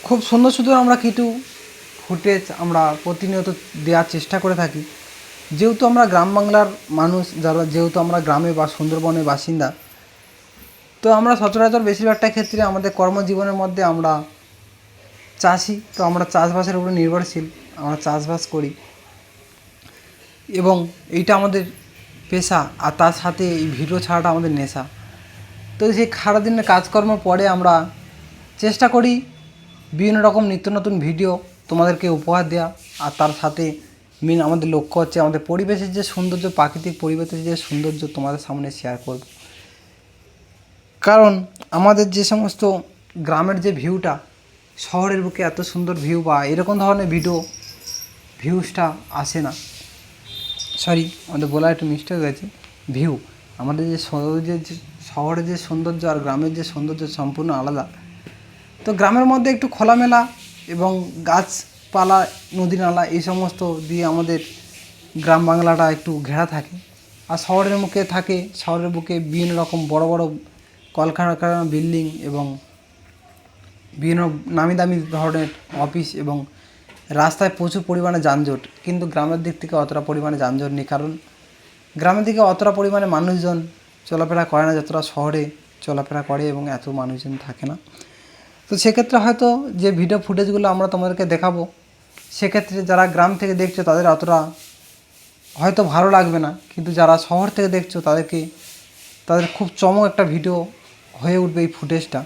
খুব সুন্দর সুন্দর আমরা কিছু ফুটেজ আমরা প্রতিনিয়ত দেওয়ার চেষ্টা করে থাকি। যেহেতু আমরা গ্রাম বাংলার মানুষ, যেহেতু আমরা গ্রামে বা সুন্দরবনের বাসিন্দা, তো আমরা সচরাচর বেশিরভাগটা ক্ষেত্রে আমাদের কর্মজীবনের মধ্যে আমরা চাষি, তো আমরা চাষবাসের উপরে নির্ভরশীল, আমরা চাষবাস করি এবং এইটা আমাদের পেশা। আর তার সাথে এই ভিডিও ছাড়াটা আমাদের নেশা। তো সেই সারাদিনের কাজকর্মের পরে আমরা চেষ্টা করি বিভিন্ন রকম নিত্য নতুন ভিডিও তোমাদেরকে উপহার দেওয়া। আর তার সাথে মেন আমাদের লক্ষ্য হচ্ছে আমাদের পরিবেশের যে সৌন্দর্য, প্রাকৃতিক পরিবেশের যে সৌন্দর্য তোমাদের সামনে শেয়ার করব। কারণ আমাদের যে সমস্ত গ্রামের যে ভিউটা, শহরের বুকে এত সুন্দর ভিউ বা এরকম ধরনের ভিউজটা আসে না। সরি, আমাদের বলা একটু মিস্টেক হয়েছে। ভিউ, আমাদের যে শহরের যে সৌন্দর্য আর গ্রামের যে সৌন্দর্য সম্পূর্ণ আলাদা। তো গ্রামের মধ্যে একটু খোলামেলা এবং গাছপালা, নদী নালা এই সমস্ত দিয়ে আমাদের গ্রাম বাংলাটা একটু ঘেরা থাকে। আর শহরের মুখে থাকে, শহরের বুকে বিভিন্ন রকম বড় বড় কলকারখানা, বিল্ডিং এবং বিভিন্ন নামি দামি ধরনের অফিস এবং রাস্তায় প্রচুর পরিমাণে যানজট। কিন্তু গ্রামের দিক থেকে অতটা পরিমাণে যানজট নেই, কারণ গ্রামের দিকে অতটা পরিমাণে মানুষজন চলাফেরা করে না যতটা শহরে চলাফেরা করে এবং এত মানুষজন থাকে না। তো সেক্ষেত্রে হয়তো যে ভিডিও ফুটেজগুলো আমরা তোমাদেরকে দেখাবো, সেক্ষেত্রে যারা গ্রাম থেকে দেখছো তাদের অতটা হয়তো ভালো লাগবে না, কিন্তু যারা শহর থেকে দেখছো তাদের খুব চমক একটা ভিডিও হয়ে উঠবে এই ফুটেজটা।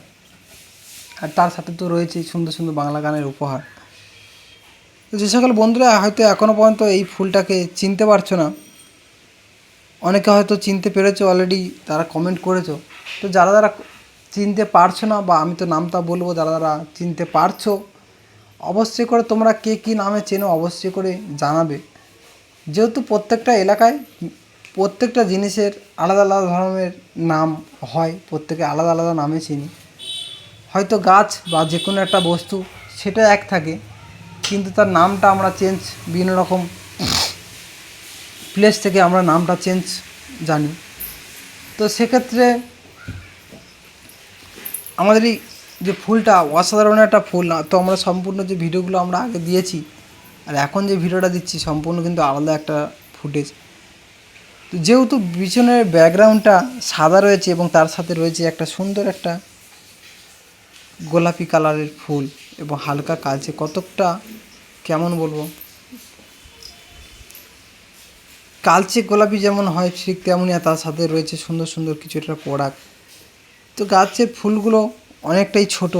আর তার সাথে তো রয়েছে সুন্দর সুন্দর বাংলা গানের উপহার। তো যে সকল বন্ধুরা হয়তো এখনও পর্যন্ত এই ফুলটাকে চিনতে পারছো না, অনেকে হয়তো চিনতে পেরেছো অলরেডি, তারা কমেন্ট করেছো। তো যারা যারা চিনতে পারছো না, বা আমি তো নামটা বলবো, যারা যারা চিনতে পারছো অবশ্যই করে তোমরা কে কী নামে চেনো অবশ্যই করে জানাবে। যেহেতু প্রত্যেকটা এলাকায় প্রত্যেকটা জিনিসের আলাদা আলাদা ধরনের নাম হয়, প্রত্যেকে আলাদা আলাদা নামে চিনি। হয়তো গাছ বা যে কোনো একটা বস্তু সেটা এক থাকে, কিন্তু তার নামটা আমরা চেঞ্জ, বিভিন্ন রকম প্লেস থেকে আমরা নামটা চেঞ্জ জানি। তো সেক্ষেত্রে আমাদের এই যে ফুলটা অসাধারণ একটা ফুল, তো আমরা সম্পূর্ণ যে ভিডিওগুলো আমরা আগে দিয়েছি আর এখন যে ভিডিওটা দিচ্ছি সম্পূর্ণ কিন্তু আলাদা একটা ফুটেজ। তো যেহেতু পিছনের ব্যাকগ্রাউন্ডটা সাদা রয়েছে এবং তার সাথে রয়েছে একটা সুন্দর একটা গোলাপি কালারের ফুল এবং হালকা কালচে, কতকটা কেমন বলবো, কালচে গোলাপি যেমন হয় ঠিক তেমনই, আর তার সাথে রয়েছে সুন্দর সুন্দর কিছু একটা প্রোডাক্ট। তো গাছের ফুলগুলো অনেকটাই ছোট,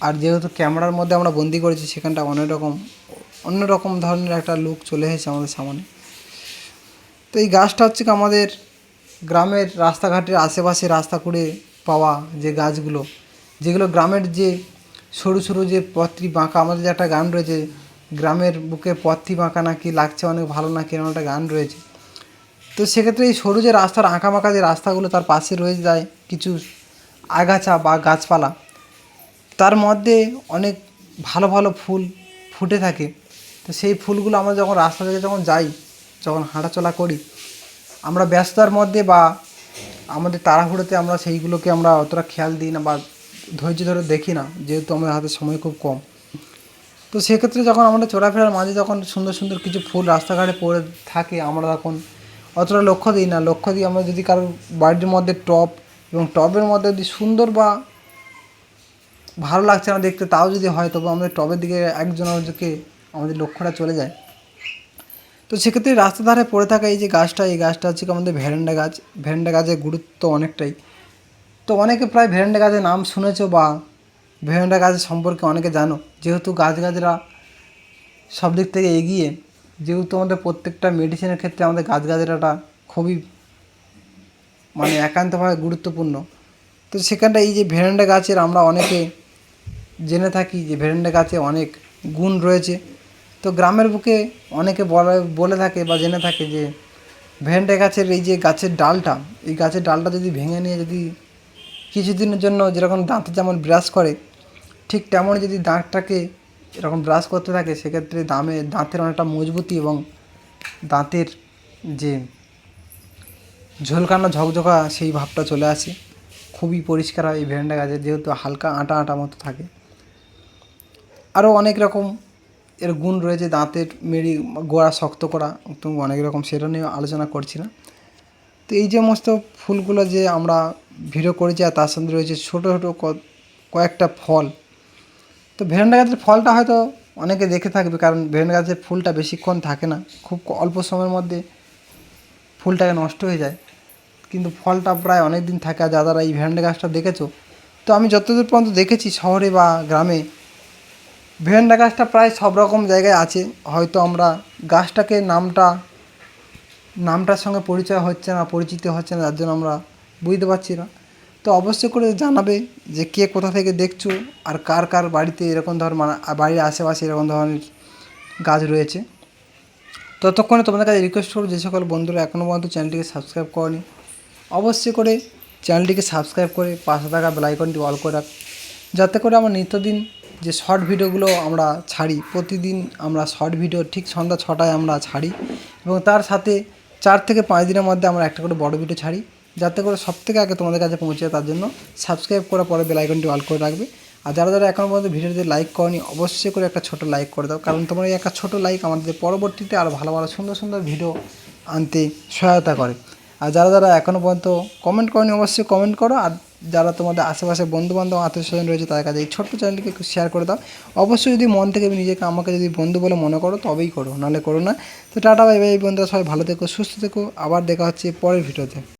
আর যেহেতু ক্যামেরার মধ্যে আমরা বন্দি করেছি সেখানটা অন্যরকম ধরনের একটা লুক চলে এসেছে আমাদের সামনে। তো এই গাছটা হচ্ছে কি আমাদের গ্রামের রাস্তাঘাটের আশেপাশে রাস্তা করে পাওয়া যে গাছগুলো, যেগুলো গ্রামের যে সরু সরু যে পথটি বাঁকা, আমাদের যে একটা গান রয়েছে, গ্রামের বুকে পথটি বাঁকা নাকি লাগছে অনেক ভালো না, এরকম একটা গান রয়েছে। তো সেক্ষেত্রে এই সরু যে রাস্তার আঁকা বাঁকা যে রাস্তাগুলো, তার পাশে রয়ে যায় কিছু আগাছা বা গাছপালা, তার মধ্যে অনেক ভালো ভালো ফুল ফুটে থাকে। তো সেই ফুলগুলো আমরা যখন রাস্তা থেকে যখন যাই, যখন হাঁটাচলা করি, আমরা ব্যস্ততার মধ্যে বা আমাদের তাড়াহুড়োতে আমরা সেইগুলোকে আমরা অতটা খেয়াল দিই না বা ধৈর্য ধরে দেখি না, যেহেতু আমাদের হাতে সময় খুব কম। তো সেক্ষেত্রে যখন আমরা চলাফেরার মাঝে যখন সুন্দর সুন্দর কিছু ফুল রাস্তাঘাটে পড়ে থাকে, আমরা তখন অতটা লক্ষ্য দিই না। লক্ষ্য দিই আমরা যদি কারোর বাড়ির মধ্যে টব, এবং টবের মধ্যে যদি সুন্দর বা ভালো লাগছে না দেখতে, তাও যদি হয়, তবে আমাদের টবের দিকে একজনকে আমাদের লক্ষ্যটা চলে যায়। তো সেক্ষেত্রে রাস্তার ধারে পড়ে থাকা এই যে গাছটা, এই গাছটা হচ্ছে কি আমাদের ভেরেন্ডা গাছ। ভেরেন্ডা গাছের গুরুত্ব অনেকটাই। তো অনেকে প্রায় ভেরেন্ডা গাছের নাম শুনেছো বা ভেরেন্ডা গাছের সম্পর্কে অনেকে জানো। যেহেতু গাছগাছরা সব দিক থেকে এগিয়ে, যেহেতু আমাদের প্রত্যেকটা মেডিসিনের ক্ষেত্রে আমাদের গাছগাছরাটা খুবই মানে একান্তভাবে গুরুত্বপূর্ণ। তো সেখানটা এই যে ভেরেন্ডা গাছের আমরা অনেকে জেনে থাকি যে ভেরেন্ডা গাছে অনেক গুণ রয়েছে। তো গ্রামের বুকে অনেকে বলে থাকে বা জেনে থাকে যে ভেরেন্ডা গাছের এই যে গাছের ডালটা, এই গাছের ডালটা যদি ভেঙে নিয়ে যদি কিছুদিনের জন্য যেরকম দাঁতে যেমন ব্রাশ করে, ঠিক তেমন যদি দাঁতটাকে এরকম ব্রাশ করতে থাকে, সেক্ষেত্রে দাঁতের অনেকটা মজবুতি এবং দাঁতের যে ঝলকানো ঝকঝকা সেই ভাবটা চলে আসে। খুবই পরিষ্কার হয় এই ভেরেন্ডা গাছের, যেহেতু হালকা আটা আটা মতো থাকে। আরও অনেক রকম এর গুণ রয়েছে, দাঁতের গোড়া শক্ত করা, তো অনেক রকম, সেটা নিয়ে আলোচনা করছি না। তো এই যে সমস্ত ফুলগুলো যে আমরা ভিডিও করেছি, আর তার সঙ্গে রয়েছে ছোটো ছোটো কয়েকটা ফল। তো ভেরেন্ডা গাছের ফলটা হয়তো অনেকে দেখে থাকবে, কারণ ভেরেন্ডা গাছের ফুলটা বেশিক্ষণ থাকে না, খুব অল্প সময়ের মধ্যে ফুলটাকে নষ্ট হয়ে যায়, কিন্তু ফলটা প্রায় অনেক দিন থাকে। আর যারা এই ভেরেন্ডা গাছটা দেখেছো, তো আমি যতদূর পর্যন্ত দেখেছি শহরে বা গ্রামে ভেরেন্ডা গাছটা প্রায় সব রকম জায়গায় আছে। হয়তো আমরা গাছটাকে নামটার সঙ্গে পরিচয় হচ্ছে না, পরিচিত হচ্ছে না, যার জন্য আমরা বুঝতে পারছি না। তো অবশ্যই করে জানাবে যে কে কোথা থেকে দেখছো, আর কার কার বাড়িতে এরকম বাড়ির আশেপাশে এরকম ধরনের গাছ রয়েছে। ততক্ষণে তোমাদের কাছে রিকোয়েস্ট করবো, যে সকল বন্ধুরা এখনও পর্যন্ত চ্যানেলটিকে সাবস্ক্রাইব করনি, অবশ্যই করে চ্যানেলটিকে সাবস্ক্রাইব করে পাশে থাকা বেল আইকনটি অল করে রাখ, যাতে করে আমার নিত্যদিন যে শর্ট ভিডিওগুলো আমরা ছাড়ি, প্রতিদিন আমরা শর্ট ভিডিও ঠিক সন্ধ্যা 6টায় আমরা ছাড়ি, এবং তার সাথে 4 থেকে 5 দিনের মধ্যে আমরা একটা করে বড় ভিডিও ছাড়ি, যাতে করে সবথেকে আগে তোমাদের কাছে পৌঁছে যায়। তার জন্য সাবস্ক্রাইব করার পরে বেল আইকনটি অল করে রাখবে। আর যারা যারা এখনও পর্যন্ত ভিডিওতে লাইক করনি, অবশ্যই করে একটা ছোটো লাইক করে দাও, কারণ তোমার এই একটা ছোটো লাইক আমাদের পরবর্তীতে আরও ভালো ভালো সুন্দর সুন্দর ভিডিও আনতে সহায়তা করে। আর যারা যারা এখনও পর্যন্ত কমেন্ট করনি, অবশ্যই কমেন্ট করো। আর যারা তোমাদের আশেপাশে বন্ধুবান্ধব আত্মীয়স্বজন রয়েছে, তাদের কাছে এই ছোট্ট চ্যানেলটিকে একটু শেয়ার করে দাও। অবশ্যই যদি মন থেকে নিজেকে আমাকে যদি বন্ধু বলে মনে করো, তবেই করো, নাহলে করো না। তো টাটা, বাই বাই বন্ধুরা, সবাই ভালো থেকো, সুস্থ থেকো। আবার দেখা হচ্ছে পরের ভিডিওতে।